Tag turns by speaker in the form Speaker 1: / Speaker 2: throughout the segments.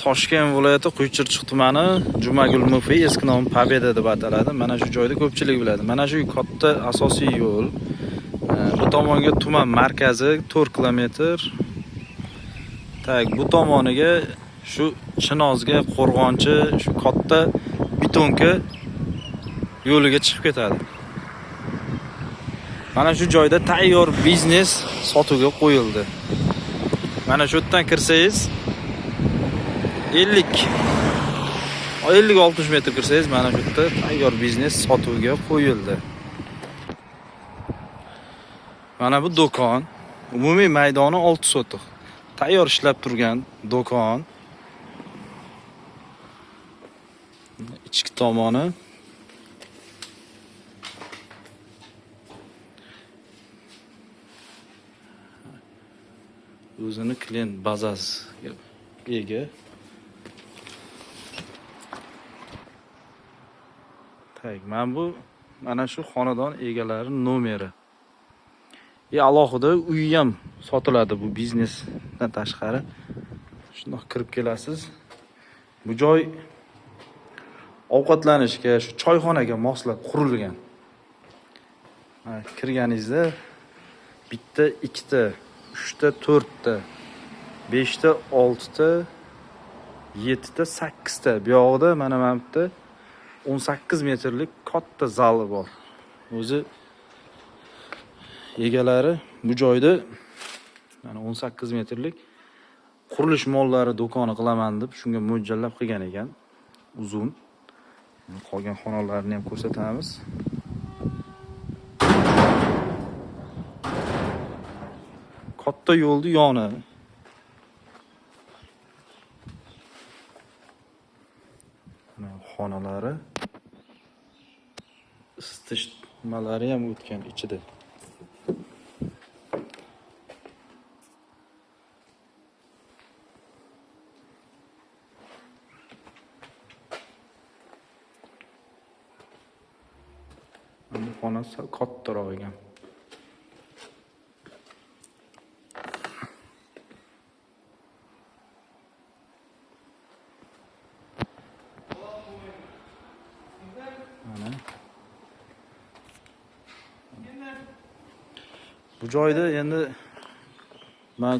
Speaker 1: Toshkent viloyati Quychirchiq tumani Jumagul Mufiy, eski nomi Pobeda deb ataladi. Mana shu joyda ko'pchilik biladi. Mana shu katta asosiy yo'l. Bu tomonga tuman markazi 4 kilometr. Tak, bu tomoniga shu Chinozga, Qo'rg'onchi, shu katta betonka yo'liga chiqib ketadi. Mana shu joyda tayyor biznes sotuvga qo'yildi. Mana shu yerdan kirsangiz 50-60 metr kirsangiz mana shu yerda tayyor biznes sotuvga qo'yildi. Mana bu do'kon, umumiy maydoni 6 sotix. Tayyor ishlab turgan do'kon. Ichki tomoni o'zini klient bazasiga ega. Tak, mana shu xonadon egalari nomeri. Alohida uy ham sotiladi bu biznesdan tashqari. Shundoq kirib kelasiz. Bu joy ovqatlanishga, shu choyxonaga moslab qurilgan. Kirganingizda bitta, ikkita, 3ta, 4ta, 5ta, 6ta, 7ta, 8ta. Bu yoqda mana bu yerda 18 metrlik katta zali bor. O'zi egalari bu joyda mana 18 metrlik qurilish mollari do'koni qilaman deb shunga mo'ljallab qilgan ekan. Uzun. Qolgan xonalarni ham ko'rsatamiz. Katta yo'lni yoni. Mana xonalari, isitish nimalari ham o'tgan ichida. Bu xonasi kattaroq ekan. Bu joyda endi men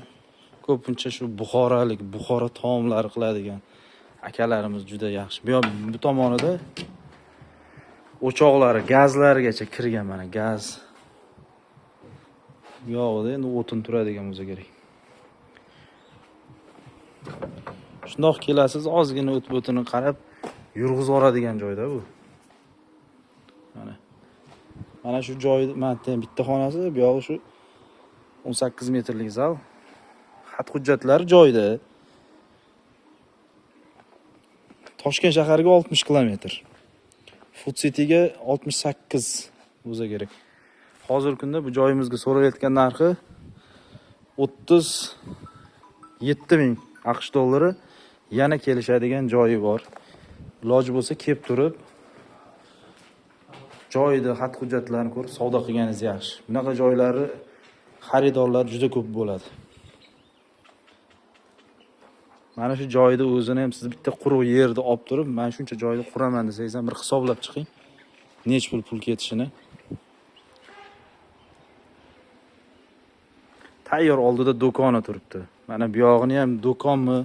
Speaker 1: ko'pincha shu Buxoro taomlari qiladigan akalarimiz juda yaxshi. Bu tomonida o'choqlari, gazlarigacha kirgan mana gaz. Bu yoqda endi o'tin turadigan bo'lsa kerak. Shundoq kelasiz, ozgina o'tini qarab yurg'iz oladigan joyda bu. Mana shu joyda men bitta xonasi, bu yog'i shu 18 metrlik zal. Xat hujjatlari joyida. Toshkent shahariga 60 kilometr. Food City'ga 68 bo'lsa kerak. Hozirgi kunda bu joyimizga so'ralayotgan narxi 37 ming AQSh dollari. Yana kelishadigan joyi bor. Iloji bo'lsa kelib turib joyida xat hujjatlarini ko'rib savdo qilganingiz yaxshi. Bunaqa joylari xaridorlar juda ko'p bo'ladi. Mana shu joyda o'zini ham siz bitta quruq yerda olib turib, men shuncha joyda quraman desangiz ham bir hisoblab chiqing. Nech pul ketishini. Tayyor oldida do'koni turibdi. Mana bu yog'ini ham do'konmi,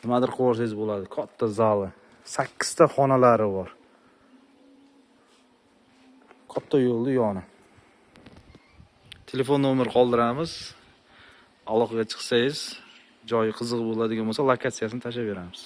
Speaker 1: nimadir qilib olsangiz bo'ladi. Katta zali. 8 ta xonalari bor. Katta yo'lni yoni. Telefon nomer qoldiramiz. Aloqaga chiqsangiz, joyi qiziq bo'ladigan bo'lsa, lokatsiyasini tashlab beramiz.